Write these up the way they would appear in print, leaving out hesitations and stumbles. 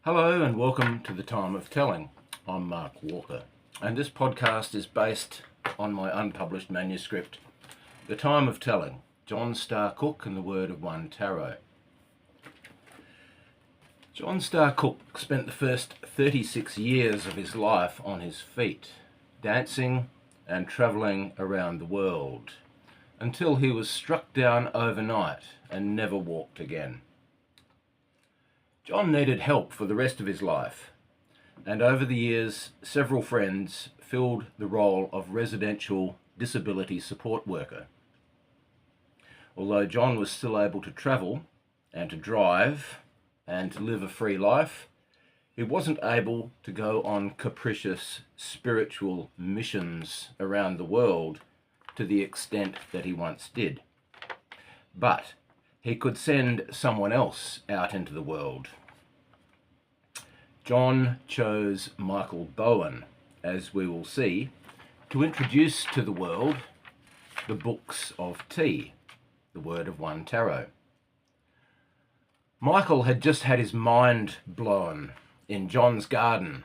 Hello and welcome to The Time of Telling. I'm Mark Walker, and this podcast is based on my unpublished manuscript, The Time of Telling, John Starr Cook and the Word of One Tarot. John Starr Cook spent the first 36 years of his life on his feet, dancing and travelling around the world, until he was struck down overnight and never walked again. John needed help for the rest of his life, and over the years, several friends filled the role of residential disability support worker. Although John was still able to travel and to drive and to live a free life, he wasn't able to go on capricious spiritual missions around the world to the extent that he once did. But he could send someone else out into the world. John chose Michael Bowen, as we will see, to introduce to the world the books of T, the Word of One Tarot. Michael had just had his mind blown in John's garden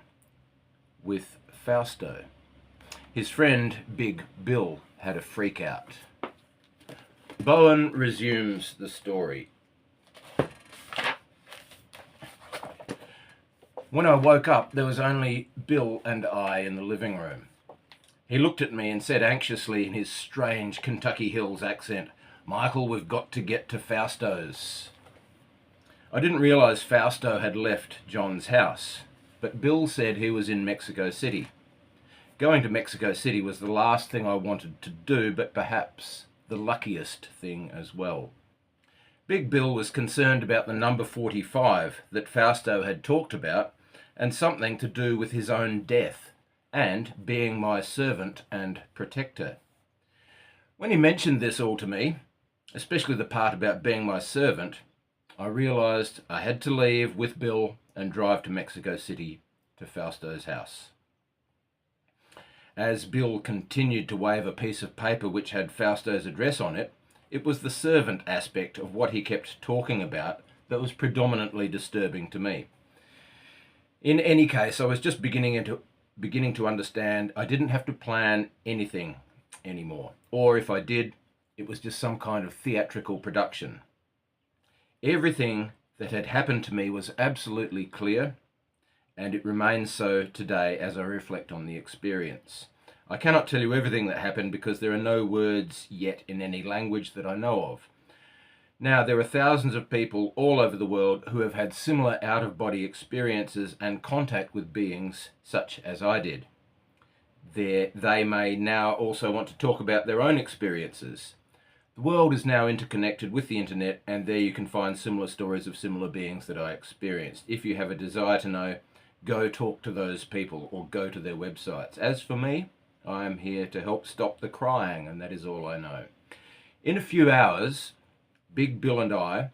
with Fausto. His friend Big Bill had a freak out. Bowen resumes the story. When I woke up, there was only Bill and I in the living room. He looked at me and said anxiously in his strange Kentucky Hills accent, "Michael, we've got to get to Fausto's." I didn't realise Fausto had left John's house, but Bill said he was in Mexico City. Going to Mexico City was the last thing I wanted to do, but perhaps the luckiest thing as well. Big Bill was concerned about the number 45 that Fausto had talked about, and something to do with his own death, and being my servant and protector. When he mentioned this all to me, especially the part about being my servant, I realised I had to leave with Bill and drive to Mexico City to Fausto's house. As Bill continued to wave a piece of paper which had Fausto's address on it, it was the servant aspect of what he kept talking about that was predominantly disturbing to me. In any case, I was just beginning to understand I didn't have to plan anything anymore, or if I did, it was just some kind of theatrical production. Everything that had happened to me was absolutely clear, and it remains so today as I reflect on the experience. I cannot tell you everything that happened because there are no words yet in any language that I know of. Now, there are thousands of people all over the world who have had similar out-of-body experiences and contact with beings such as I did. They may now also want to talk about their own experiences. The world is now interconnected with the internet, and there you can find similar stories of similar beings that I experienced. If you have a desire to know, go talk to those people or go to their websites. As for me, I am here to help stop the crying, and that is all I know. In a few hours, Big Bill and I,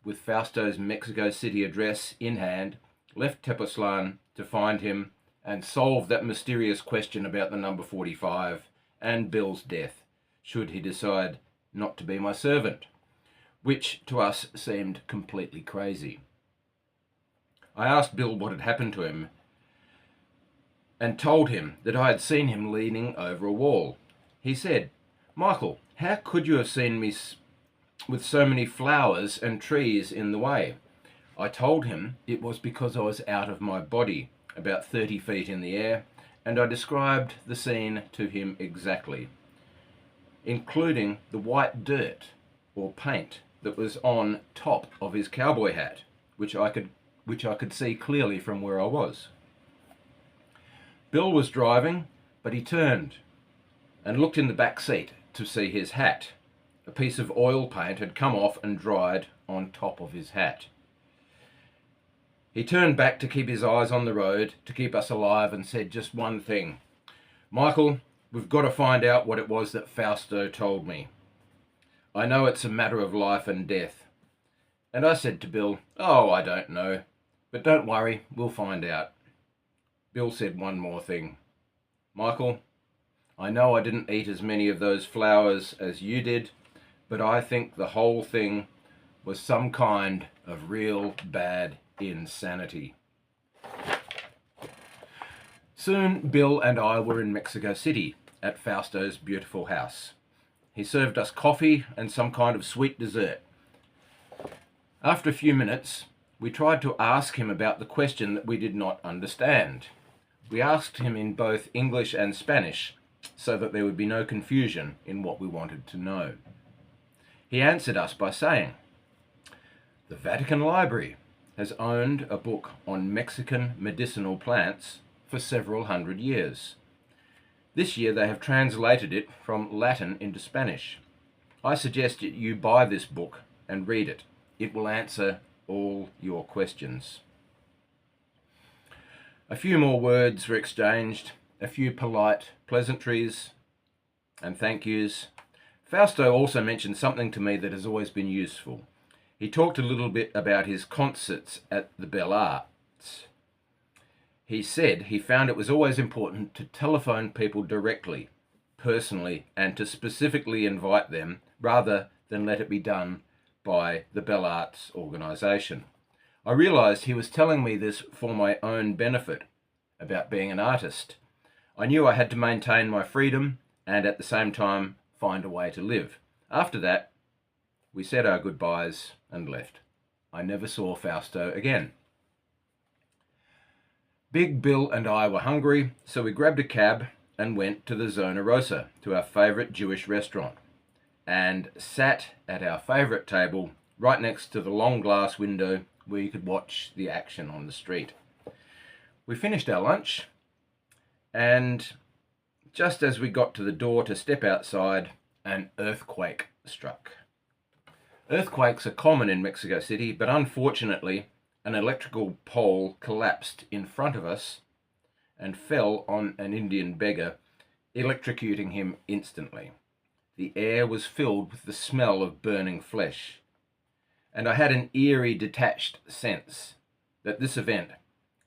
with Fausto's Mexico City address in hand, left Tepoztlan to find him and solve that mysterious question about the number 45 and Bill's death, should he decide not to be my servant, which to us seemed completely crazy. I asked Bill what had happened to him and told him that I had seen him leaning over a wall. He said, "Michael, how could you have seen me with so many flowers and trees in the way?" I told him it was because I was out of my body, about 30 feet in the air, and I described the scene to him exactly, including the white dirt or paint that was on top of his cowboy hat, which I could see clearly from where I was. Bill was driving, but he turned and looked in the back seat to see his hat. A piece of oil paint had come off and dried on top of his hat. He turned back to keep his eyes on the road, to keep us alive, and said just one thing: "Michael, we've got to find out what it was that Fausto told me. I know it's a matter of life and death." And I said to Bill, "Oh, I don't know, but don't worry, we'll find out." Bill said one more thing: "Michael, I know I didn't eat as many of those flowers as you did, but I think the whole thing was some kind of real bad insanity." Soon, Bill and I were in Mexico City at Fausto's beautiful house. He served us coffee and some kind of sweet dessert. After a few minutes, we tried to ask him about the question that we did not understand. We asked him in both English and Spanish so that there would be no confusion in what we wanted to know. He answered us by saying, "The Vatican Library has owned a book on Mexican medicinal plants for several hundred years. This year they have translated it from Latin into Spanish. I suggest that you buy this book and read it. It will answer all your questions." A few more words were exchanged, a few polite pleasantries and thank yous. Fausto also mentioned something to me that has always been useful. He talked a little bit about his concerts at the Bell Arts. He said he found it was always important to telephone people directly, personally, and to specifically invite them rather than let it be done by the Bell Arts organisation. I realised he was telling me this for my own benefit about being an artist. I knew I had to maintain my freedom and at the same time find a way to live. After that, we said our goodbyes and left. I never saw Fausto again. Big Bill and I were hungry, so we grabbed a cab and went to the Zona Rosa, to our favourite Jewish restaurant, and sat at our favourite table right next to the long glass window where you could watch the action on the street. We finished our lunch, and just as we got to the door to step outside, an earthquake struck. Earthquakes are common in Mexico City, but unfortunately, an electrical pole collapsed in front of us and fell on an Indian beggar, electrocuting him instantly. The air was filled with the smell of burning flesh, and I had an eerie, detached sense that this event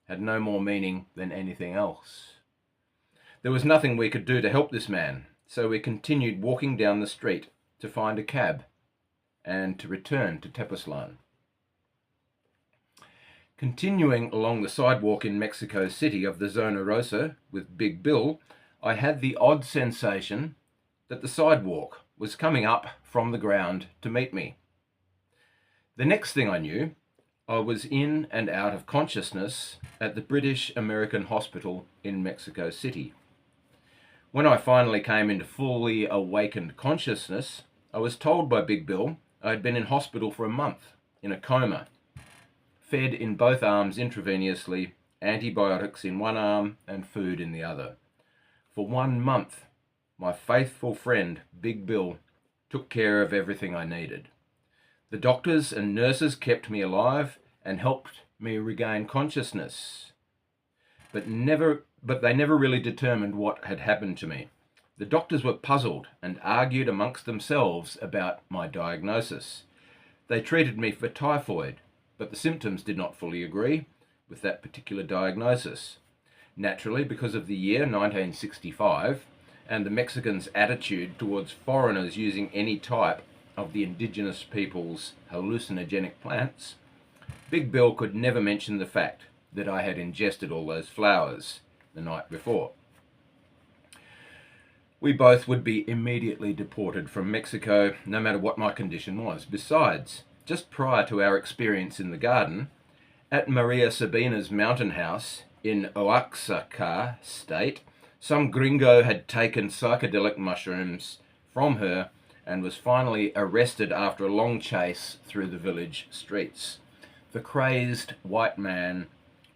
had no more meaning than anything else. There was nothing we could do to help this man, so we continued walking down the street to find a cab and to return to Tepoztlan. Continuing along the sidewalk in Mexico City of the Zona Rosa with Big Bill, I had the odd sensation that the sidewalk was coming up from the ground to meet me. The next thing I knew, I was in and out of consciousness at the British American Hospital in Mexico City. When I finally came into fully awakened consciousness, I was told by Big Bill I had been in hospital for a month, in a coma, fed in both arms intravenously, antibiotics in one arm and food in the other. For 1 month, my faithful friend, Big Bill, took care of everything I needed. The doctors and nurses kept me alive and helped me regain consciousness, but they never really determined what had happened to me. The doctors were puzzled and argued amongst themselves about my diagnosis. They treated me for typhoid, but the symptoms did not fully agree with that particular diagnosis. Naturally, because of the year 1965 and the Mexicans' attitude towards foreigners using any type of the indigenous people's hallucinogenic plants, Big Bill could never mention the fact that I had ingested all those flowers the night before. We both would be immediately deported from Mexico, no matter what my condition was. Besides, just prior to our experience in the garden, at Maria Sabina's mountain house in Oaxaca state, some gringo had taken psychedelic mushrooms from her and was finally arrested after a long chase through the village streets. The crazed white man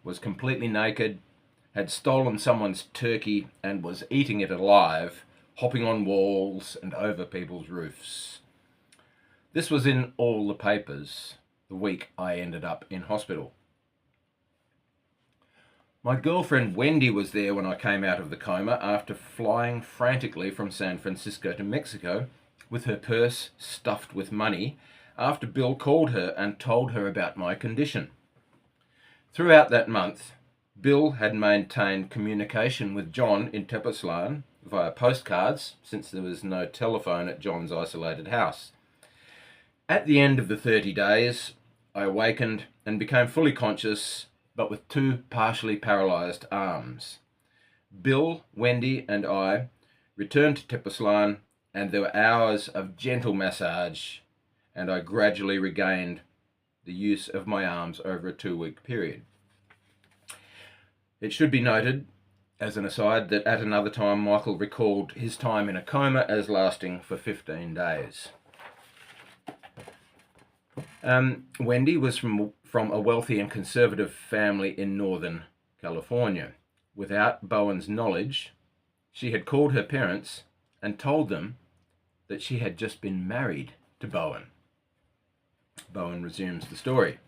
was completely naked, had stolen someone's turkey and was eating it alive, hopping on walls and over people's roofs. This was in all the papers the week I ended up in hospital. My girlfriend Wendy was there when I came out of the coma after flying frantically from San Francisco to Mexico with her purse stuffed with money after Bill called her and told her about my condition. Throughout that month, Bill had maintained communication with John in Tepoztlan via postcards, since there was no telephone at John's isolated house. At the end of the 30 days, I awakened and became fully conscious, but with 2 partially paralysed arms. Bill, Wendy, and I returned to Tepeslan, and there were hours of gentle massage, and I gradually regained the use of my arms over a 2-week period. It should be noted, as an aside, that at another time Michael recalled his time in a coma as lasting for 15 days. Wendy was from a wealthy and conservative family in Northern California. Without Bowen's knowledge, she had called her parents and told them that she had just been married to Bowen. Bowen resumes the story.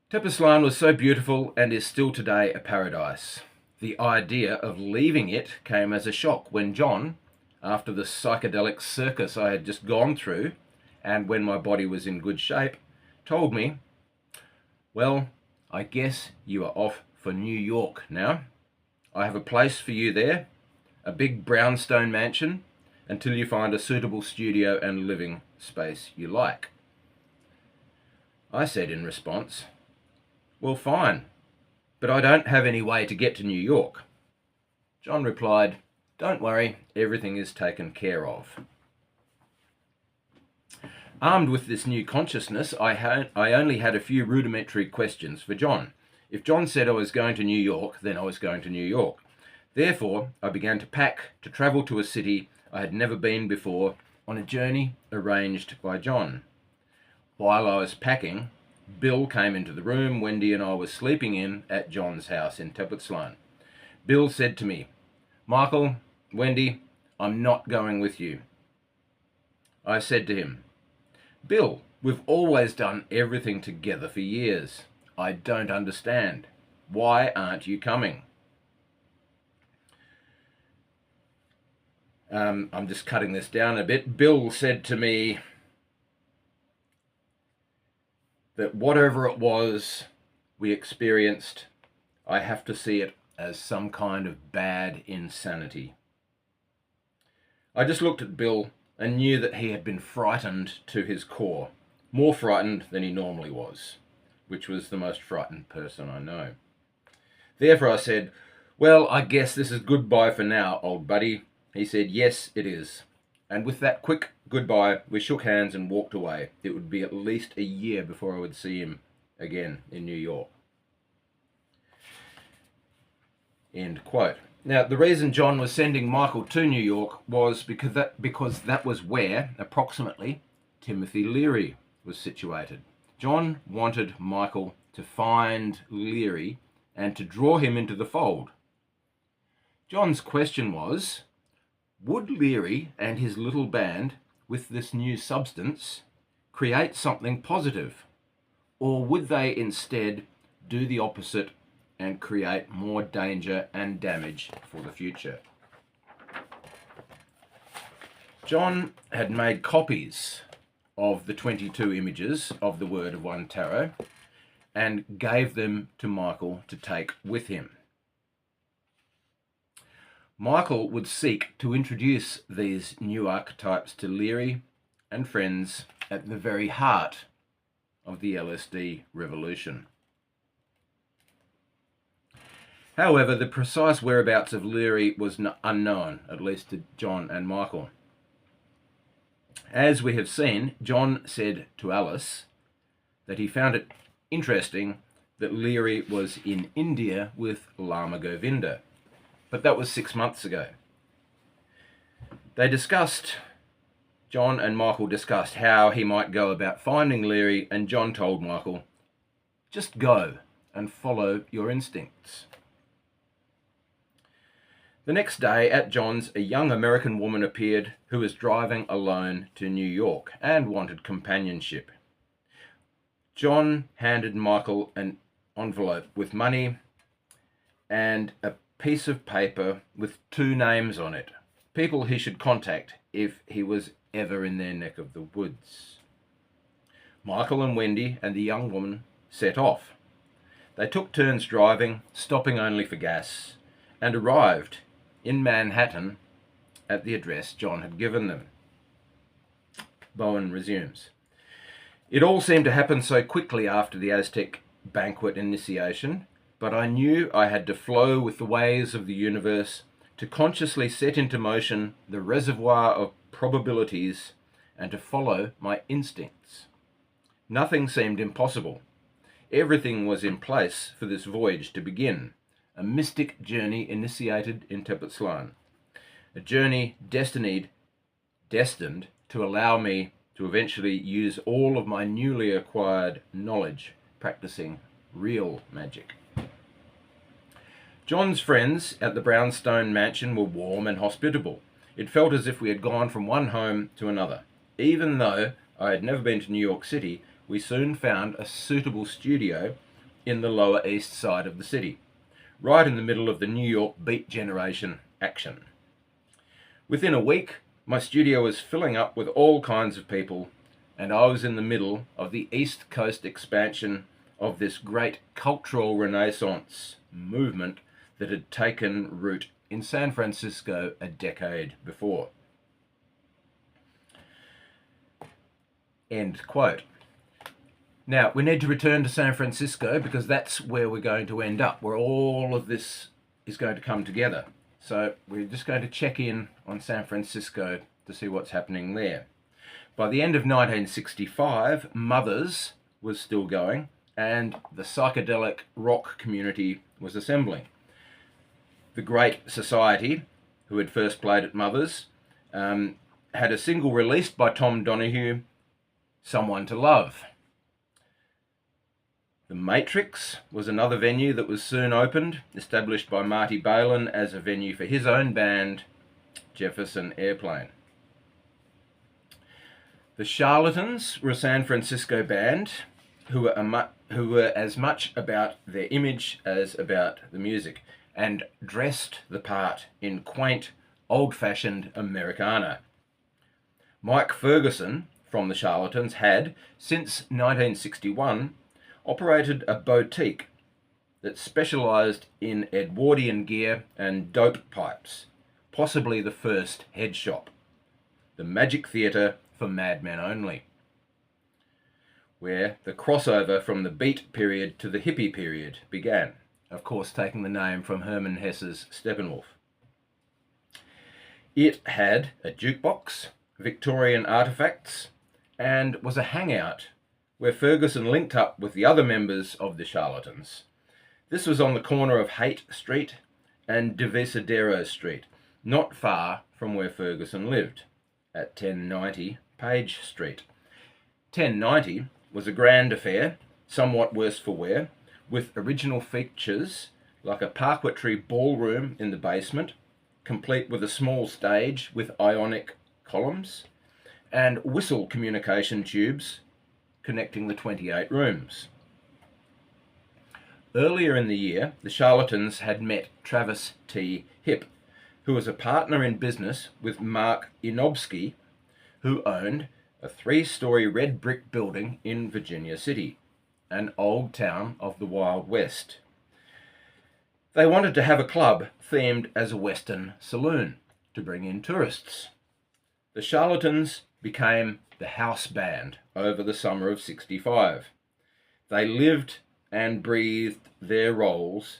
Tepeslan was so beautiful and is still today a paradise. The idea of leaving it came as a shock when John, after the psychedelic circus I had just gone through, and when my body was in good shape, told me, "Well, I guess you are off for New York now. I have a place for you there, a big brownstone mansion, until you find a suitable studio and living space you like." I said in response, "Well, fine, but I don't have any way to get to New York." John replied, "Don't worry, everything is taken care of." Armed with this new consciousness, I only had a few rudimentary questions for John. If John said I was going to New York, then I was going to New York. Therefore, I began to pack to travel to a city I had never been before on a journey arranged by John. While I was packing, Bill came into the room Wendy and I were sleeping in at John's house in Tepeslan. Bill said to me, "Michael, Wendy, I'm not going with you." I said to him, "Bill, we've always done everything together for years. I don't understand. Why aren't you coming?" I'm just cutting this down a bit. Bill said to me that whatever it was we experienced, I have to see it as some kind of bad insanity. I just looked at Bill and knew that he had been frightened to his core, more frightened than he normally was, which was the most frightened person I know. Therefore I said, "Well, I guess this is goodbye for now, old buddy." He said, "Yes, it is." And with that quick goodbye, we shook hands and walked away. It would be at least a year before I would see him again in New York. End quote. Now, the reason John was sending Michael to New York was because that was where, approximately, Timothy Leary was situated. John wanted Michael to find Leary and to draw him into the fold. John's question was, would Leary and his little band with this new substance create something positive, or would they instead do the opposite and create more danger and damage for the future? John had made copies of the 22 images of the Word of One Tarot and gave them to Michael to take with him. Michael would seek to introduce these new archetypes to Leary and friends at the very heart of the LSD revolution. However, the precise whereabouts of Leary was unknown, at least to John and Michael. As we have seen, John said to Alice that he found it interesting that Leary was in India with Lama Govinda, but that was 6 months ago. John and Michael discussed how he might go about finding Leary, and John told Michael, "Just go and follow your instincts." The next day at John's, a young American woman appeared who was driving alone to New York and wanted companionship. John handed Michael an envelope with money and a piece of paper with 2 names on it, people he should contact if he was ever in their neck of the woods. Michael and Wendy and the young woman set off. They took turns driving, stopping only for gas, and arrived in Manhattan at the address John had given them. Bowen resumes. It all seemed to happen so quickly after the Aztec banquet initiation but I knew I had to flow with the ways of the universe to consciously set into motion the reservoir of probabilities and to follow my instincts. Nothing seemed impossible. Everything was in place for this voyage to begin, a mystic journey initiated in Tepoztlan, a journey destined to allow me to eventually use all of my newly acquired knowledge practicing real magic. John's friends at the Brownstone mansion were warm and hospitable. It felt as if we had gone from one home to another. Even though I had never been to New York City, we soon found a suitable studio in the Lower East Side of the city, right in the middle of the New York Beat Generation action. Within a week, my studio was filling up with all kinds of people, and I was in the middle of the East Coast expansion of this great cultural renaissance movement that had taken root in San Francisco a decade before. End quote. Now, we need to return to San Francisco because that's where we're going to end up, where all of this is going to come together. So we're just going to check in on San Francisco to see what's happening there. By the end of 1965, Mothers was still going and the psychedelic rock community was assembling. The Great Society, who had first played at Mothers, had a single released by Tom Donahue, Someone to Love. The Matrix was another venue that was soon opened, established by Marty Balin as a venue for his own band, Jefferson Airplane. The Charlatans were a San Francisco band who were as much about their image as about the music, and dressed the part in quaint, old-fashioned Americana. Mike Ferguson from the Charlatans had, since 1961, operated a boutique that specialised in Edwardian gear and dope pipes, possibly the first head shop, the Magic Theatre for madmen only, where the crossover from the beat period to the hippie period began, of course taking the name from Hermann Hesse's Steppenwolf. It had a jukebox, Victorian artefacts, and was a hangout where Ferguson linked up with the other members of the Charlatans. This was on the corner of Haight Street and Divisadero Street, not far from where Ferguson lived, at 1090 Page Street. 1090 was a grand affair, somewhat worse for wear, with original features like a parquetry ballroom in the basement, complete with a small stage with ionic columns, and whistle communication tubes connecting the 28 rooms. Earlier in the year, the Charlatans had met Travis T. Hipp, who was a partner in business with Mark Inobsky, who owned a 3-story red brick building in Virginia City, an old town of the Wild West. They wanted to have a club themed as a Western saloon to bring in tourists. The Charlatans became the house band over the summer of '65. They lived and breathed their roles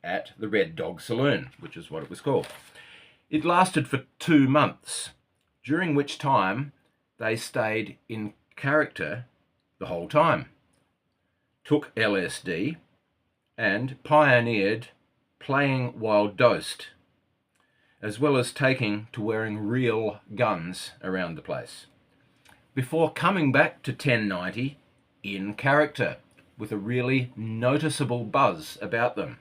at the Red Dog Saloon, which is what it was called. It lasted for 2 months, during which time they stayed in character the whole time, took LSD, and pioneered playing while dosed, as well as taking to wearing real guns around the place, before coming back to 1090 in character, with a really noticeable buzz about them.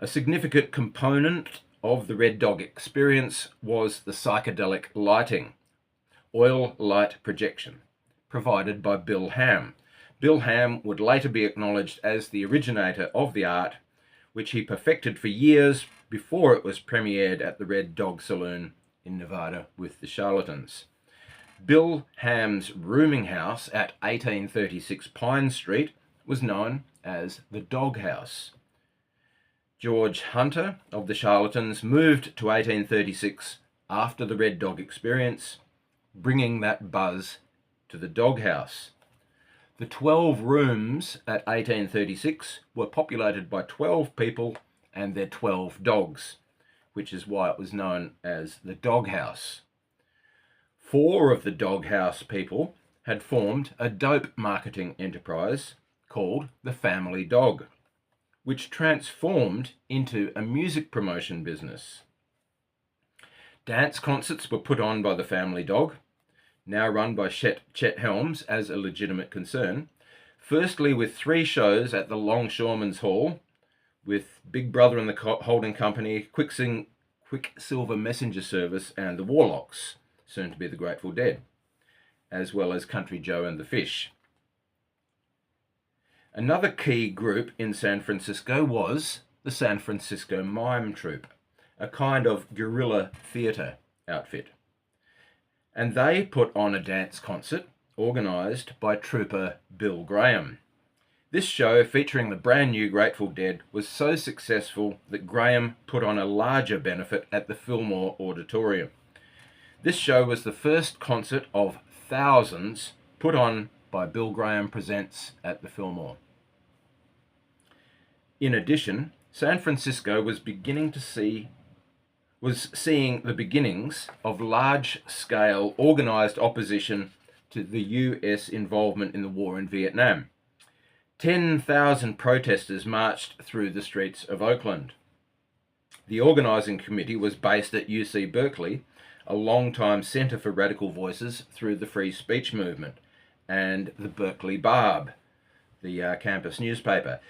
A significant component of the Red Dog experience was the psychedelic lighting, oil light projection, provided by Bill Ham. Bill Ham would later be acknowledged as the originator of the art, which he perfected for years before it was premiered at the Red Dog Saloon in Nevada with the Charlatans. Bill Ham's rooming house at 1836 Pine Street was known as the Dog House. George Hunter of the Charlatans moved to 1836 after the Red Dog experience, bringing that buzz to the Dog House. The 12 rooms at 1836 were populated by 12 people and their 12 dogs, which is why it was known as the doghouse. 4 of the doghouse people had formed a dope marketing enterprise called the Family Dog, which transformed into a music promotion business. Dance concerts were put on by the Family Dog, now run by Chet Helms as a legitimate concern, firstly with 3 shows at the Longshoremen's Hall, with Big Brother and the Holding Company, Quicksilver Messenger Service, and the Warlocks, soon to be the Grateful Dead, as well as Country Joe and the Fish. Another key group in San Francisco was the San Francisco Mime Troupe, a kind of guerrilla theatre outfit. And they put on a dance concert organised by trooper Bill Graham. This show, featuring the brand new Grateful Dead, was so successful that Graham put on a larger benefit at the Fillmore Auditorium. This show was the first concert of thousands put on by Bill Graham Presents at the Fillmore. In addition, San Francisco was seeing the beginnings of large-scale organised opposition to the US involvement in the war in Vietnam. 10,000 protesters marched through the streets of Oakland. The organising committee was based at UC Berkeley, a long-time centre for radical voices through the free speech movement, and the Berkeley Barb, the campus newspaper.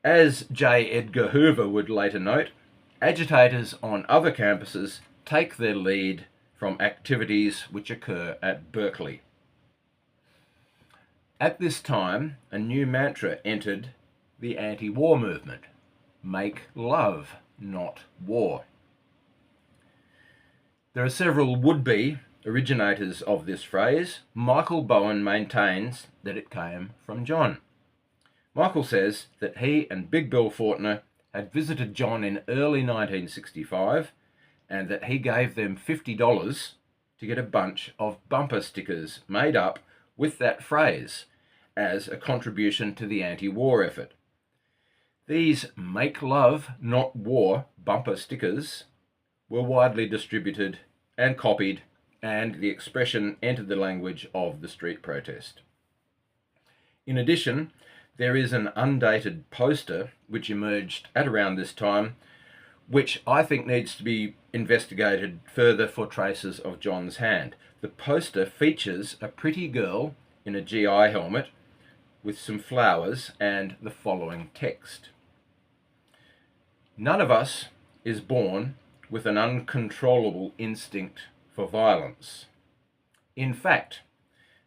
As J. Edgar Hoover would later note, agitators on other campuses take their lead from activities which occur at Berkeley. At this time, a new mantra entered the anti-war movement: make love, not war. There are several would-be originators of this phrase. Michael Bowen maintains that it came from John. Michael says that he and Big Bill Fortner had visited John in early 1965 and that he gave them $50 to get a bunch of bumper stickers made up with that phrase as a contribution to the anti-war effort. These "Make Love, Not War" bumper stickers were widely distributed and copied, and the expression entered the language of the street protest. In addition, there is an undated poster which emerged at around this time, which I think needs to be investigated further for traces of John's hand. The poster features a pretty girl in a GI helmet with some flowers and the following text: "None of us is born with an uncontrollable instinct for violence. In fact,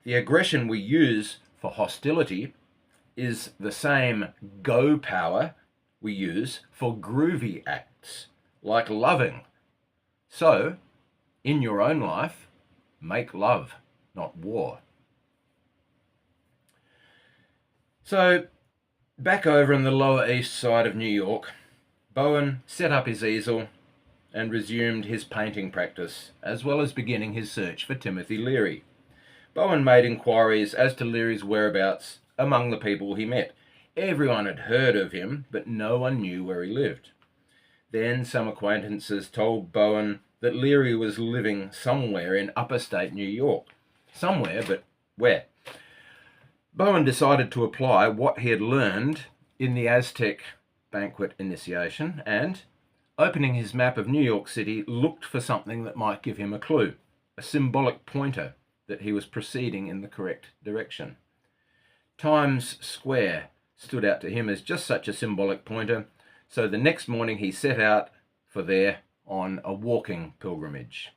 the aggression we use for hostility is the same go power we use for groovy acts, like loving. So, in your own life, make love, not war." So, back over in the Lower East Side of New York, Bowen set up his easel and resumed his painting practice, as well as beginning his search for Timothy Leary. Bowen made inquiries as to Leary's whereabouts among the people he met. Everyone had heard of him, but no one knew where he lived. Then some acquaintances told Bowen that Leary was living somewhere in upstate New York. Somewhere, but where? Bowen decided to apply what he had learned in the Aztec banquet initiation and, opening his map of New York City, looked for something that might give him a clue, a symbolic pointer that he was proceeding in the correct direction. Times Square stood out to him as just such a symbolic pointer, so the next morning he set out for there on a walking pilgrimage.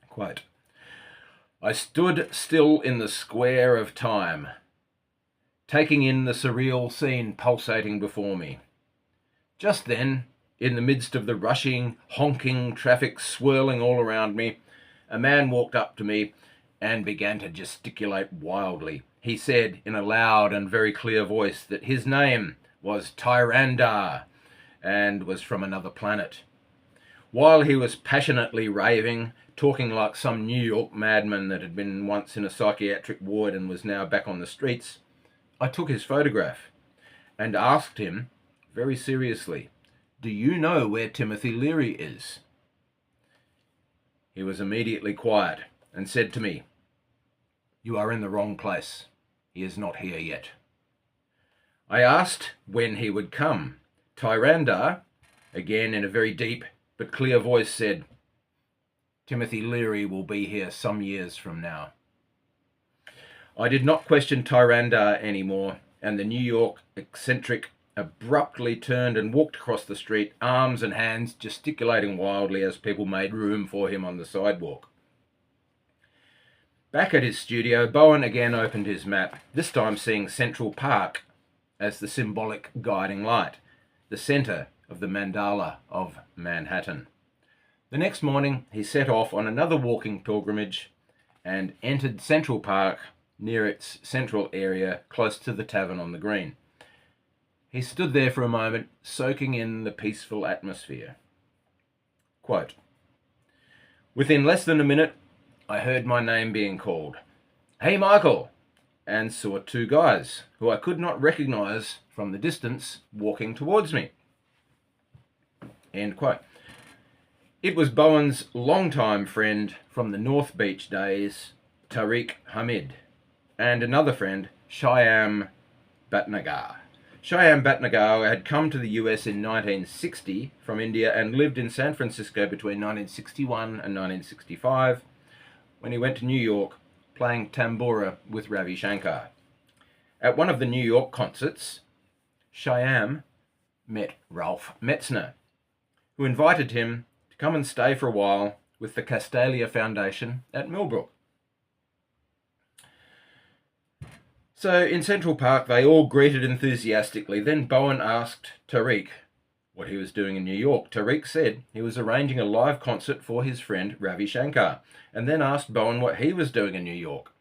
Quote, "I stood still in the square of time, taking in the surreal scene pulsating before me. Just then, in the midst of the rushing, honking traffic swirling all around me, a man walked up to me and began to gesticulate wildly. He said in a loud and very clear voice that his name was Tyrandar and was from another planet. While he was passionately raving, talking like some New York madman that had been once in a psychiatric ward and was now back on the streets, I took his photograph and asked him very seriously, "Do you know where Timothy Leary is?" He was immediately quiet and said to me, "You are in the wrong place. He is not here yet." I asked when he would come. Tyrandar, again in a very deep but clear voice, said, "Timothy Leary will be here some years from now." I did not question Tyrandar anymore, and the New York eccentric abruptly turned and walked across the street, arms and hands gesticulating wildly as people made room for him on the sidewalk. Back at his studio, Bowen again opened his map, this time seeing Central Park as the symbolic guiding light, the centre of the mandala of Manhattan. The next morning, he set off on another walking pilgrimage and entered Central Park near its central area, close to the tavern on the green. He stood there for a moment, soaking in the peaceful atmosphere. Quote, "Within less than a minute, I heard my name being called. 'Hey, Michael!' and saw two guys who I could not recognize from the distance walking towards me." End quote. It was Bowen's longtime friend from the North Beach days, Tariq Hamid, and another friend, Shyam Bhatnagar. Shyam Bhatnagar had come to the US in 1960 from India and lived in San Francisco between 1961 and 1965, when he went to New York playing tambura with Ravi Shankar. At one of the New York concerts, Shyam met Ralph Metzner, who invited him to come and stay for a while with the Castalia Foundation at Millbrook. So in Central Park, they all greeted enthusiastically. Then Bowen asked Tariq what he was doing in New York. Tariq said he was arranging a live concert for his friend Ravi Shankar, and then asked Bowen what he was doing in New York.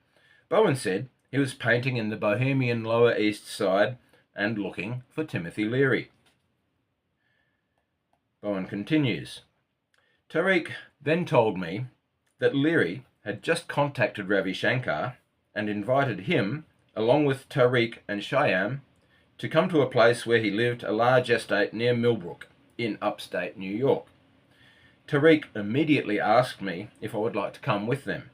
Bowen said he was painting in the bohemian Lower East Side and looking for Timothy Leary. Bowen continues, "Tariq then told me that Leary had just contacted Ravi Shankar and invited him, along with Tariq and Shyam, to come to a place where he lived, a large estate near Millbrook in upstate New York. Tariq immediately asked me if I would like to come with them.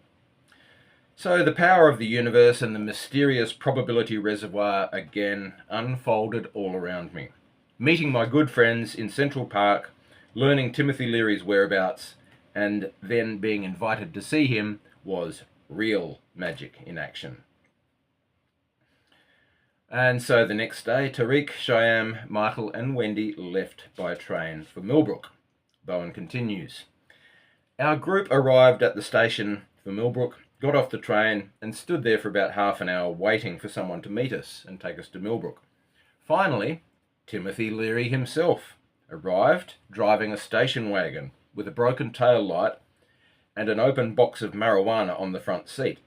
So the power of the universe and the mysterious probability reservoir again unfolded all around me. Meeting my good friends in Central Park, learning Timothy Leary's whereabouts, and then being invited to see him was real magic in action." And so the next day, Tariq, Shyam, Michael and Wendy left by train for Millbrook. Bowen continues, "Our group arrived at the station for Millbrook, got off the train and stood there for about half an hour waiting for someone to meet us and take us to Millbrook. Finally, Timothy Leary himself arrived driving a station wagon with a broken tail light and an open box of marijuana on the front seat.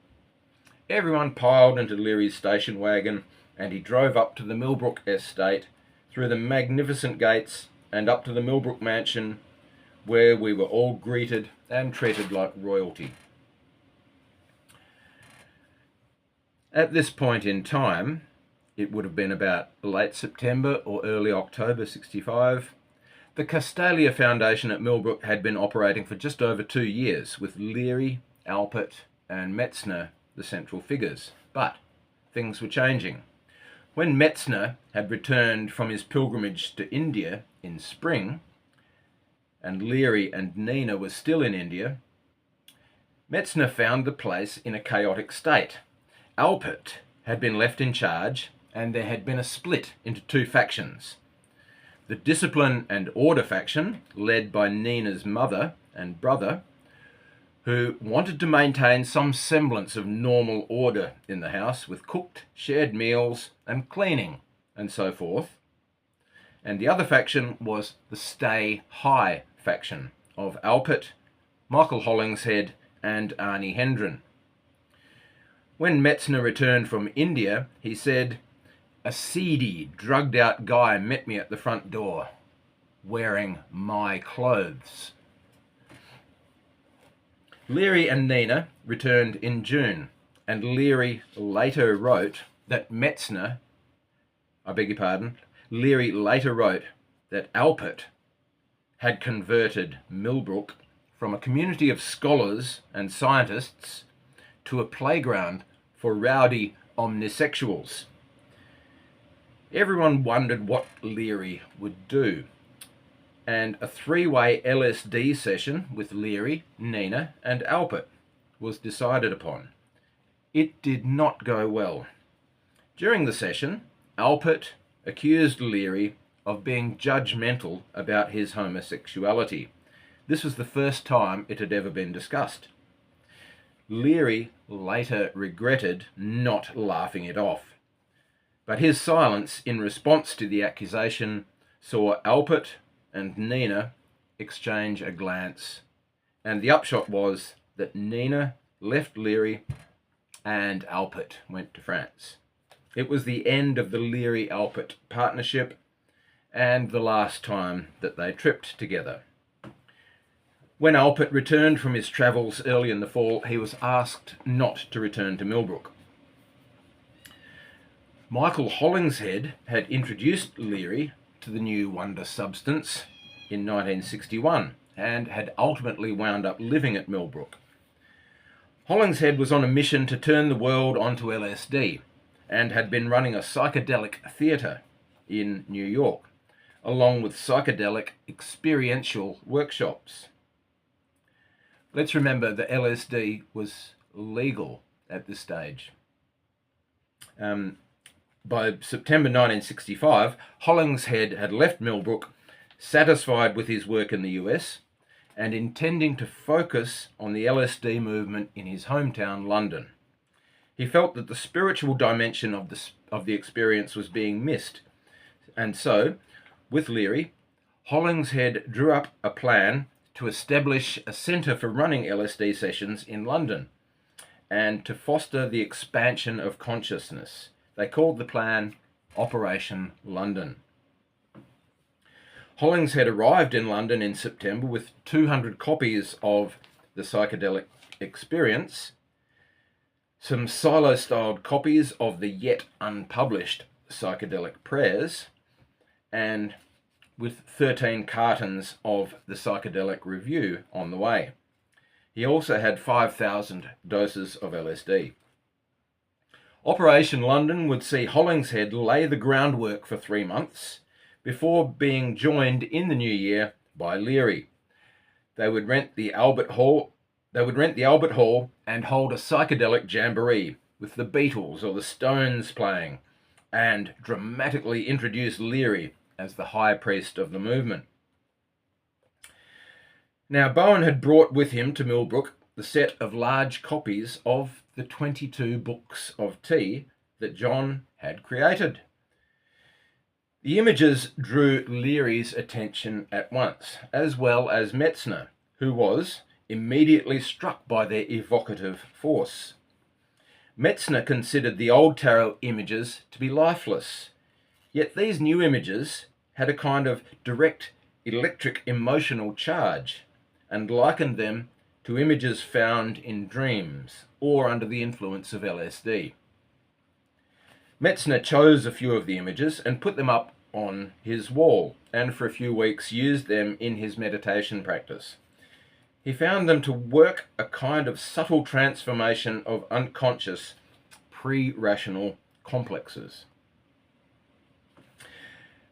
Everyone piled into Leary's station wagon and he drove up to the Millbrook estate, through the magnificent gates and up to the Millbrook mansion, where we were all greeted and treated like royalty." At this point in time, it would have been about late September or early October 65, the Castalia Foundation at Millbrook had been operating for just over 2 years, with Leary, Alpert and Metzner the central figures. But things were changing. When Metzner had returned from his pilgrimage to India in spring, and Leary and Nina were still in India, Metzner found the place in a chaotic state. Alpert had been left in charge, and there had been a split into two factions. The Discipline and Order faction, led by Nina's mother and brother, who wanted to maintain some semblance of normal order in the house with cooked, shared meals and cleaning and so forth. And the other faction was the Stay High faction of Alpert, Michael Hollingshead and Arnie Hendren. When Metzner returned from India, he said, "A seedy, drugged-out guy met me at the front door, wearing my clothes." Leary and Nina returned in June, and Leary later wrote that Leary later wrote that Alpert had converted Millbrook from a community of scholars and scientists to a playground for rowdy omnisexuals. Everyone wondered what Leary would do, and a three-way LSD session with Leary, Nina and Alpert was decided upon. It did not go well. During the session, Alpert accused Leary of being judgmental about his homosexuality. This was the first time it had ever been discussed. Leary later regretted not laughing it off, but his silence in response to the accusation saw Alpert and Nina exchange a glance, and the upshot was that Nina left Leary and Alpert went to France. It was the end of the Leary-Alpert partnership and the last time that they tripped together. When Alpert returned from his travels early in the fall, he was asked not to return to Millbrook. Michael Hollingshead had introduced Leary to the new wonder substance in 1961 and had ultimately wound up living at Millbrook. Hollingshead was on a mission to turn the world onto LSD and had been running a psychedelic theatre in New York, along with psychedelic experiential workshops. Let's remember that LSD was legal at this stage. By September 1965, Hollingshead had left Millbrook, satisfied with his work in the US and intending to focus on the LSD movement in his hometown, London. He felt that the spiritual dimension of the experience was being missed, and so, with Leary, Hollingshead drew up a plan to establish a centre for running LSD sessions in London and to foster the expansion of consciousness. They called the plan Operation London. Hollingshead arrived in London in September with 200 copies of the psychedelic experience, some silo-styled copies of the yet unpublished psychedelic prayers, and with 13 cartons of the psychedelic review on the way. He also had 5,000 doses of LSD. Operation London would see Hollingshead lay the groundwork for 3 months before being joined in the new year by Leary. They would rent the Albert Hall and hold a psychedelic jamboree with the Beatles or the Stones playing, and dramatically introduce Leary as the high priest of the movement. Now, Bowen had brought with him to Millbrook the set of large copies of the 22 books of tea that John had created. The images drew Leary's attention at once, as well as Metzner, who was immediately struck by their evocative force. Metzner considered the old tarot images to be lifeless, yet these new images had a kind of direct electric emotional charge, and likened them to images found in dreams or under the influence of LSD. Metzner chose a few of the images and put them up on his wall, and for a few weeks used them in his meditation practice. He found them to work a kind of subtle transformation of unconscious pre-rational complexes.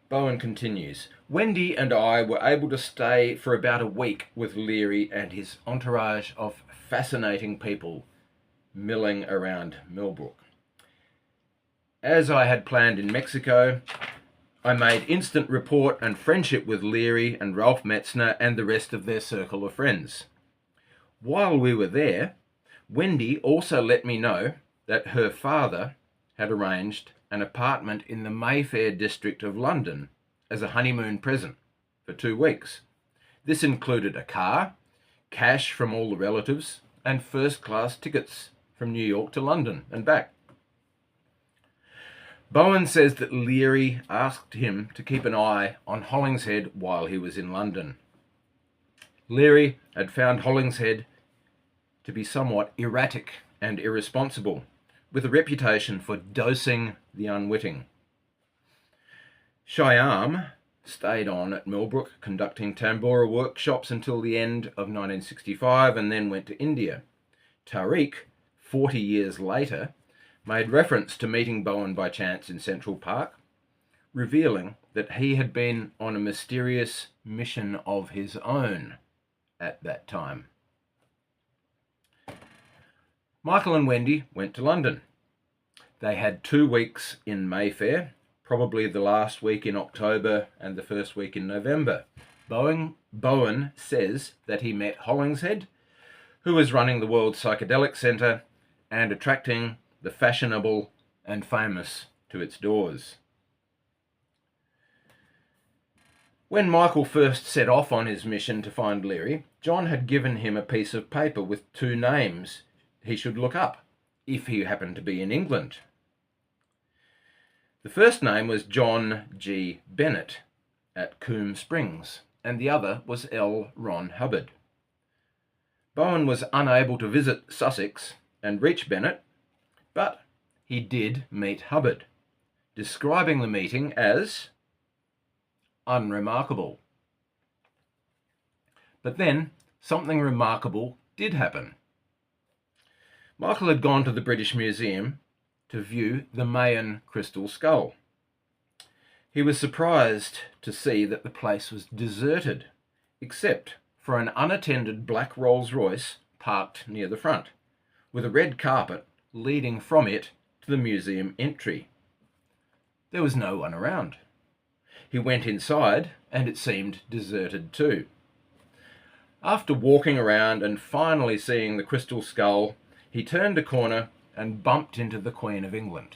Bowen continues, Wendy and I were able to stay for about a week with Leary and his entourage of fascinating people milling around Millbrook. As I had planned in Mexico, I made instant rapport and friendship with Leary and Ralph Metzner and the rest of their circle of friends. While we were there, Wendy also let me know that her father had arranged an apartment in the Mayfair district of London as a honeymoon present for 2 weeks. This included a car, cash from all the relatives, and first-class tickets from New York to London and back. Bowen says that Leary asked him to keep an eye on Hollingshead while he was in London. Leary had found Hollingshead to be somewhat erratic and irresponsible, with a reputation for dosing the unwitting. Shyam stayed on at Millbrook conducting tambura workshops until the end of 1965 and then went to India. Tariq, 40 years later, made reference to meeting Bowen by chance in Central Park, revealing that he had been on a mysterious mission of his own at that time. Michael and Wendy went to London. They had 2 weeks in Mayfair, probably the last week in October and the first week in November. Bowen says that he met Hollingshead, who was running the World Psychedelic Centre and attracting the fashionable and famous to its doors. When Michael first set off on his mission to find Leary, John had given him a piece of paper with 2 names he should look up, if he happened to be in England. The first name was John G. Bennett at Coombe Springs, and the other was L. Ron Hubbard. Bowen was unable to visit Sussex and reach Bennett, but he did meet Hubbard, describing the meeting as unremarkable. But then something remarkable did happen. Michael had gone to the British Museum to view the Mayan crystal skull. He was surprised to see that the place was deserted, except for an unattended black Rolls-Royce parked near the front, with a red carpet leading from it to the museum entry. There was no one around. He went inside, and it seemed deserted too. After walking around and finally seeing the crystal skull, he turned a corner and bumped into the Queen of England.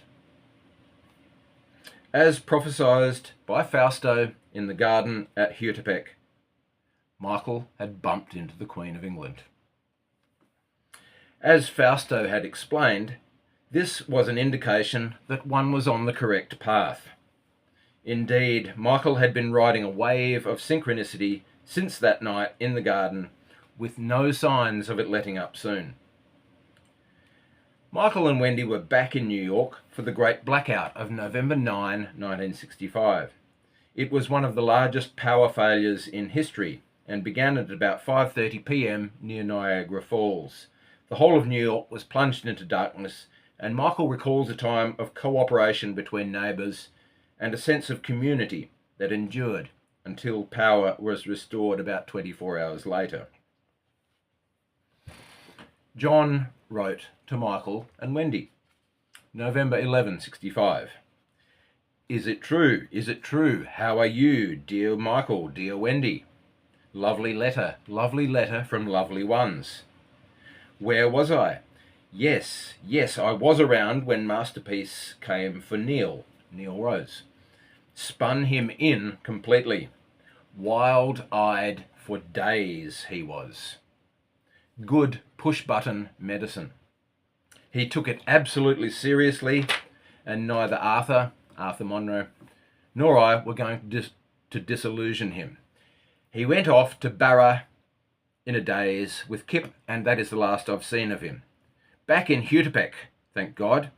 As prophesied by Fausto in the garden at Huitepec, Michael had bumped into the Queen of England. As Fausto had explained, this was an indication that one was on the correct path. Indeed, Michael had been riding a wave of synchronicity since that night in the garden, with no signs of it letting up soon. Michael and Wendy were back in New York for the Great Blackout of November 9, 1965. It was one of the largest power failures in history and began at about 5:30 p.m. near Niagara Falls. The whole of New York was plunged into darkness, and Michael recalls a time of cooperation between neighbours and a sense of community that endured until power was restored about 24 hours later. John wrote to Michael and Wendy, November 11, 65. Is it true? Is it true? How are you, dear Michael, dear Wendy? Lovely letter from lovely ones. Where was I? Yes, I was around when Masterpiece came for Neil Rose. Spun him in completely. Wild-eyed for days he was. Good push-button medicine. He took it absolutely seriously, and neither Arthur Monroe, nor I were going to disillusion him. He went off to Barra in a daze with Kip, and that is the last I've seen of him. Back in Huitepec, thank God,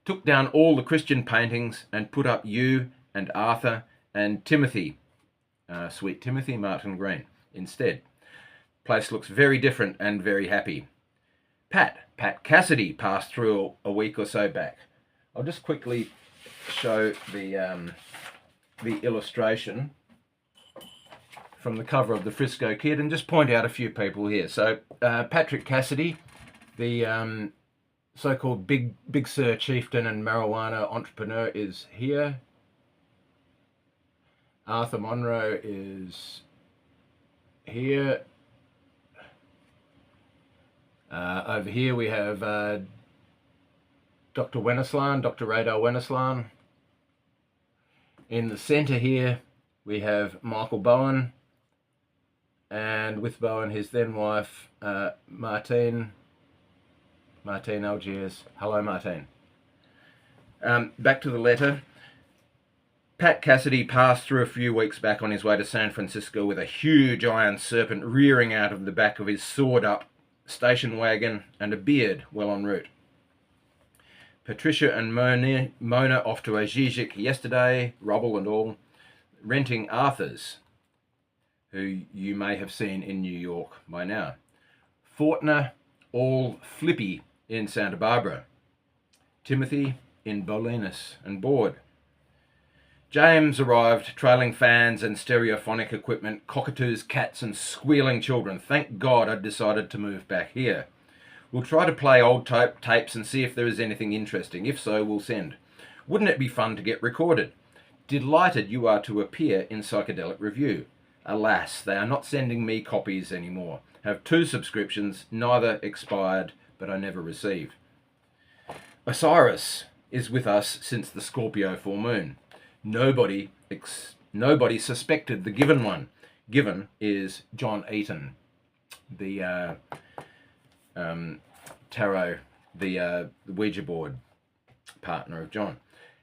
took down all the Christian paintings and put up you and Arthur and Timothy, sweet Timothy Martin Green, instead. Place looks very different and very happy. Pat Cassidy passed through a week or so back. I'll just quickly show the illustration from the cover of the Frisco Kid and just point out a few people here. So Patrick Cassidy, the so-called Big Sir chieftain and marijuana entrepreneur, is here. Arthur Monroe is here. Over here we have Dr. Wenneslan, Dr. Radar Wenneslan. In the centre here we have Michael Bowen, and with Bowen his then wife Martine Algiers. Hello, Martine. Back to the letter. Pat Cassidy passed through a few weeks back on his way to San Francisco with a huge iron serpent rearing out of the back of his sawed up station wagon, and a beard well en route. Patricia and Mona off to a Zizek yesterday, rubble and all, renting Arthur's, who you may have seen in New York by now. Fortner all flippy in Santa Barbara. Timothy in Bolinas and bored. James arrived, trailing fans and stereophonic equipment, cockatoos, cats and squealing children. Thank God I'd decided to move back here. We'll try to play old tapes and see if there is anything interesting. If so, we'll send. Wouldn't it be fun to get recorded? Delighted you are to appear in Psychedelic Review. Alas, they are not sending me copies anymore. Have 2 subscriptions, neither expired, but I never receive. Osiris is with us since the Scorpio full moon. Nobody suspected the given one. Given is John Eaton, the tarot, the Ouija board partner of John.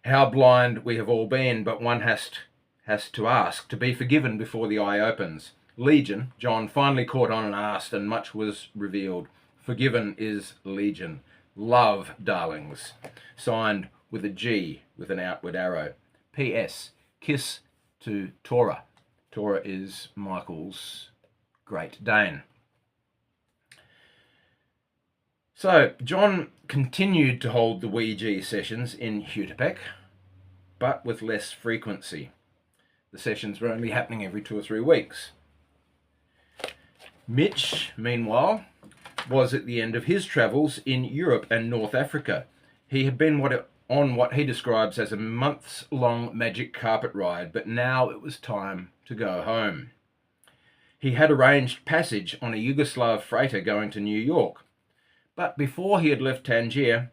How blind we have all been, but one has to ask to be forgiven before the eye opens. Legion, John finally caught on and asked, and much was revealed. Forgiven is Legion. Love, darlings. Signed with a G with an outward arrow. P.S. Kiss to Torah. Torah is Michael's Great Dane. So, John continued to hold the Ouija sessions in Hutepec, but with less frequency. The sessions were only happening every 2 or 3 weeks. Mitch, meanwhile, was at the end of his travels in Europe and North Africa. He had been on what he describes as a months-long magic carpet ride, but now it was time to go home. He had arranged passage on a Yugoslav freighter going to New York. But before he had left Tangier,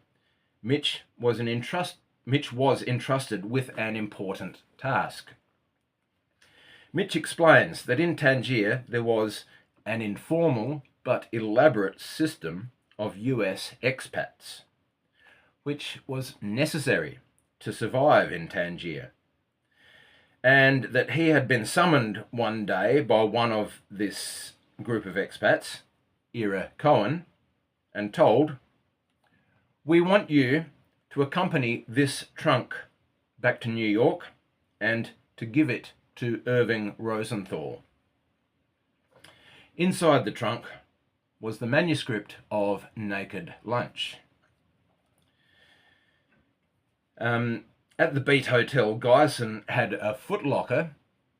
Mitch was entrusted with an important task. Mitch explains that in Tangier there was an informal but elaborate system of US expats, which was necessary to survive in Tangier, and that he had been summoned one day by one of this group of expats, Ira Cohen, and told, "We want you to accompany this trunk back to New York and to give it to Irving Rosenthal." Inside the trunk was the manuscript of Naked Lunch. At the Beat Hotel, Geisen had a footlocker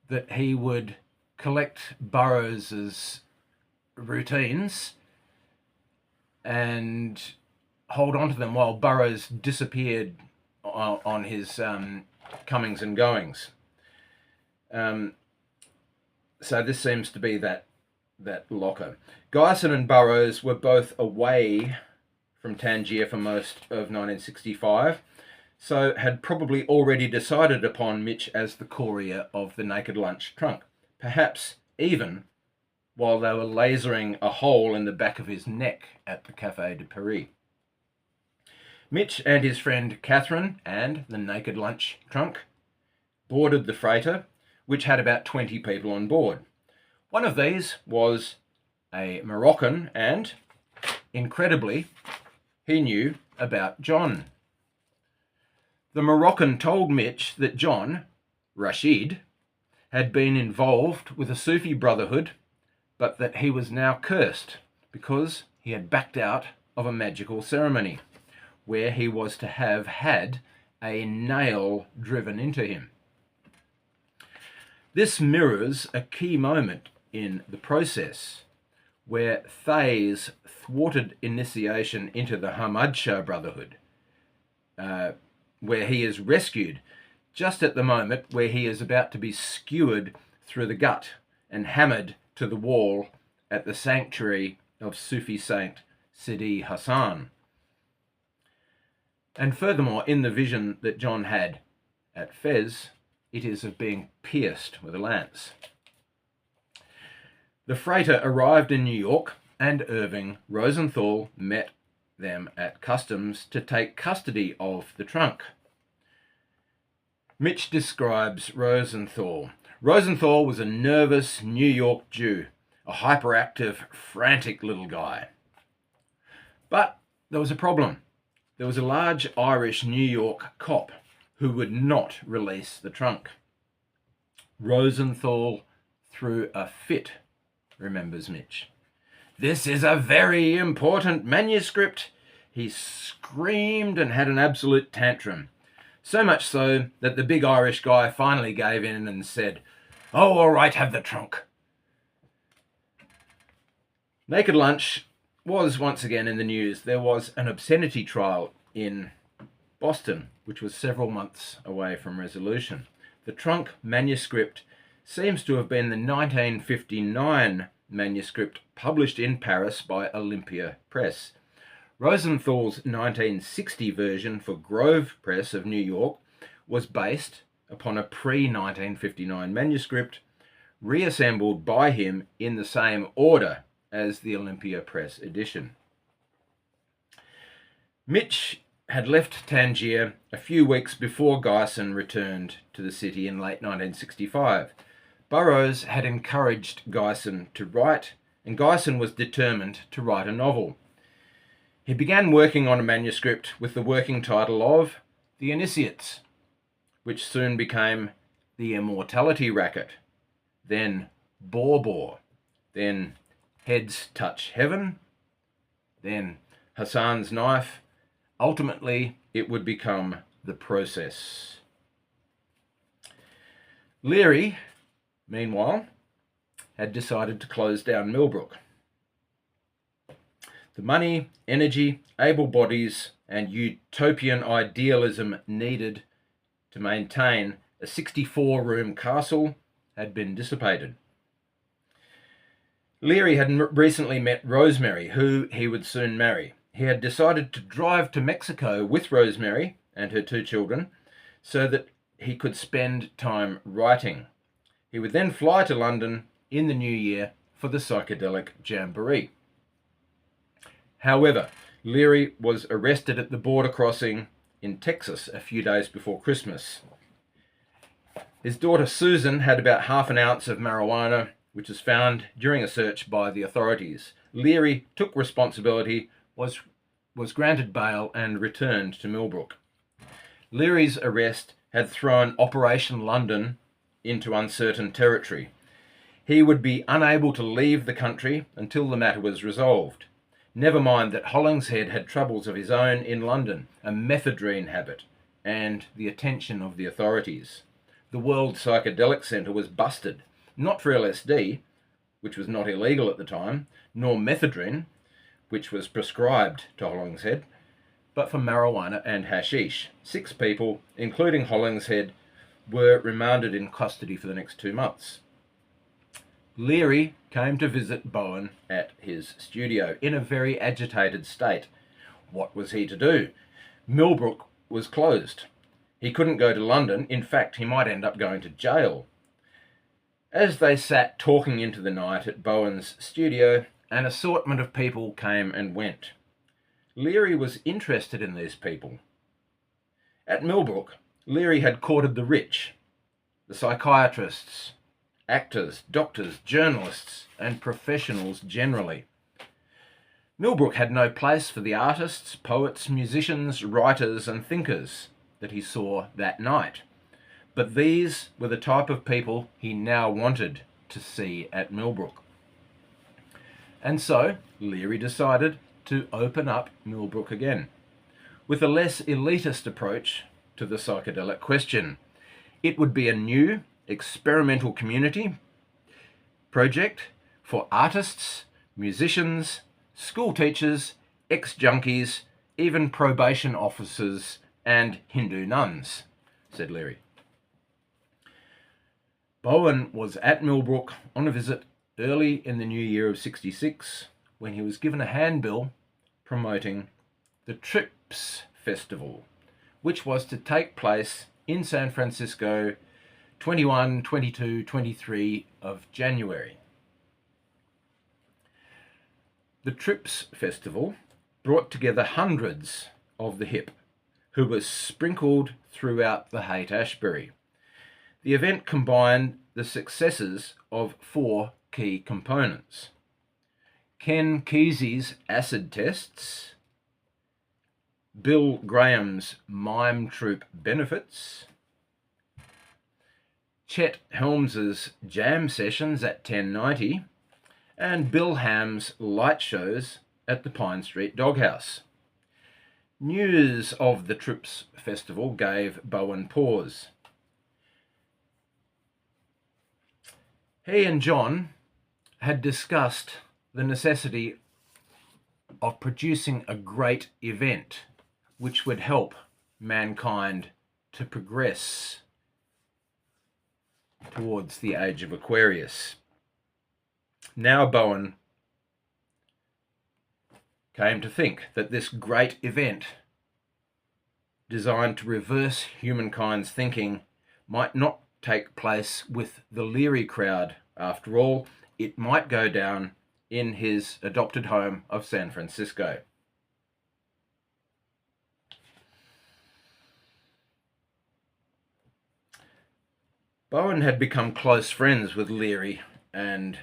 that he would collect Burroughs's routines and hold on to them while Burroughs disappeared on his comings and goings. So this seems to be that locker. Geisen and Burroughs were both away from Tangier for most of 1965, so had probably already decided upon Mitch as the courier of the Naked Lunch trunk, perhaps even while they were lasering a hole in the back of his neck at the Café de Paris. Mitch and his friend Catherine and the Naked Lunch trunk boarded the freighter, which had about 20 people on board. One of these was a Moroccan, and, incredibly, he knew about John. The Moroccan told Mitch that John, Rashid, had been involved with a Sufi brotherhood, but that he was now cursed because he had backed out of a magical ceremony where he was to have had a nail driven into him. This mirrors a key moment in the process where Thay's thwarted initiation into the Hamadsha Brotherhood, where he is rescued just at the moment where he is about to be skewered through the gut and hammered to the wall at the sanctuary of Sufi saint Sidi Hassan. And furthermore, in the vision that John had at Fez, it is of being pierced with a lance. The freighter arrived in New York, and Irving Rosenthal met them at customs to take custody of the trunk. Mitch describes Rosenthal. Rosenthal was a nervous New York Jew, a hyperactive, frantic little guy. But there was a problem. There was a large Irish New York cop who would not release the trunk. Rosenthal threw a fit, remembers Mitch. "This is a very important manuscript," he screamed and had an absolute tantrum. So much so that the big Irish guy finally gave in and said, "Oh, all right, have the trunk." Naked Lunch was once again in the news. There was an obscenity trial in Boston, which was several months away from resolution. The trunk manuscript seems to have been the 1959 manuscript published in Paris by Olympia Press. Rosenthal's 1960 version for Grove Press of New York was based upon a pre-1959 manuscript reassembled by him in the same order as the Olympia Press edition. Mitch had left Tangier a few weeks before Guyson returned to the city in late 1965. Burroughs had encouraged Guyson to write, and Guyson was determined to write a novel. He began working on a manuscript with the working title of The Initiates, which soon became The Immortality Racket, then Bor, then Heads Touch Heaven, then Hassan's Knife. Ultimately, it would become The Process. Leary, meanwhile, had decided to close down Millbrook. The money, energy, able bodies, and utopian idealism needed to maintain a 64-room castle had been dissipated. Leary had recently met Rosemary, who he would soon marry. He had decided to drive to Mexico with Rosemary and her 2 children so that he could spend time writing. He would then fly to London in the new year for the psychedelic jamboree. However, Leary was arrested at the border crossing in Texas a few days before Christmas. His daughter Susan had about half an ounce of marijuana, which was found during a search by the authorities. Leary took responsibility, was granted bail, and returned to Millbrook. Leary's arrest had thrown Operation London into uncertain territory. He would be unable to leave the country until the matter was resolved. Never mind that Hollingshead had troubles of his own in London, a mephedrine habit, and the attention of the authorities. The World Psychedelic Centre was busted, not for LSD, which was not illegal at the time, nor mephedrine, which was prescribed to Hollingshead, but for marijuana and hashish. 6 people, including Hollingshead, were remanded in custody for the next 2 months. Leary came to visit Bowen at his studio in a very agitated state. What was he to do? Millbrook was closed. He couldn't go to London. In fact, he might end up going to jail. As they sat talking into the night at Bowen's studio, an assortment of people came and went. Leary was interested in these people. At Millbrook, Leary had courted the rich, the psychiatrists, actors, doctors, journalists, and professionals generally. Millbrook had no place for the artists, poets, musicians, writers, and thinkers that he saw that night. But these were the type of people he now wanted to see at Millbrook. And so Leary decided to open up Millbrook again, with a less elitist approach to the psychedelic question. It would be a new experimental community project for artists, musicians, school teachers, ex-junkies, even probation officers and Hindu nuns, said Leary. Bowen was at Millbrook on a visit early in the new year of 66 when he was given a handbill promoting the Trips Festival, which was to take place in San Francisco 21, 22, 23 of January. The Trips Festival brought together hundreds of the hip who were sprinkled throughout the Haight-Ashbury. The event combined the successes of 4 key components: Ken Kesey's acid tests, Bill Graham's mime troupe benefits, Chet Helms's jam sessions at 1090, and Bill Ham's light shows at the Pine Street Doghouse. News of the Trips Festival gave Bowen pause. He and John had discussed the necessity of producing a great event which would help mankind to progress towards the age of Aquarius. Now Bowen came to think that this great event, designed to reverse humankind's thinking, might not take place with the Leary crowd. After all, it might go down in his adopted home of San Francisco. Bowen had become close friends with Leary and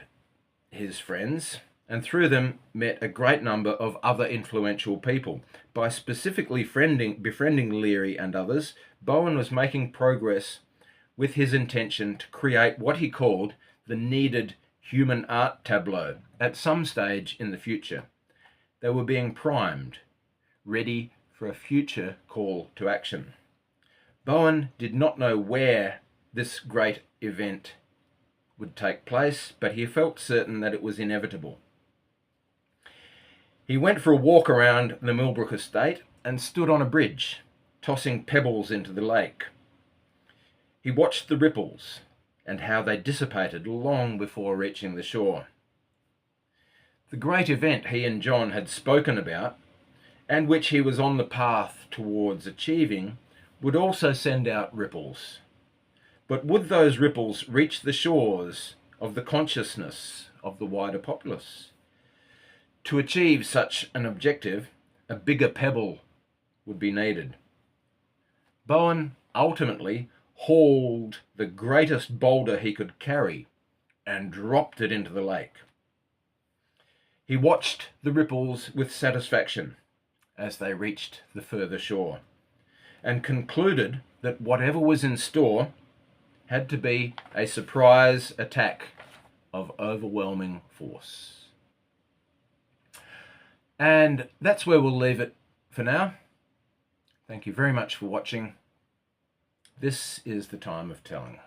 his friends, and through them met a great number of other influential people. By specifically befriending Leary and others, Bowen was making progress with his intention to create what he called the needed human art tableau at some stage in the future. They were being primed, ready for a future call to action. Bowen did not know where this great event would take place, but he felt certain that it was inevitable. He went for a walk around the Millbrook estate and stood on a bridge, tossing pebbles into the lake. He watched the ripples and how they dissipated long before reaching the shore. The great event he and John had spoken about, and which he was on the path towards achieving, would also send out ripples. But would those ripples reach the shores of the consciousness of the wider populace? To achieve such an objective, a bigger pebble would be needed. Bowen ultimately hauled the greatest boulder he could carry and dropped it into the lake. He watched the ripples with satisfaction as they reached the further shore, and concluded that whatever was in store had to be a surprise attack of overwhelming force. And that's where we'll leave it for now. Thank you very much for watching. This is the time of telling.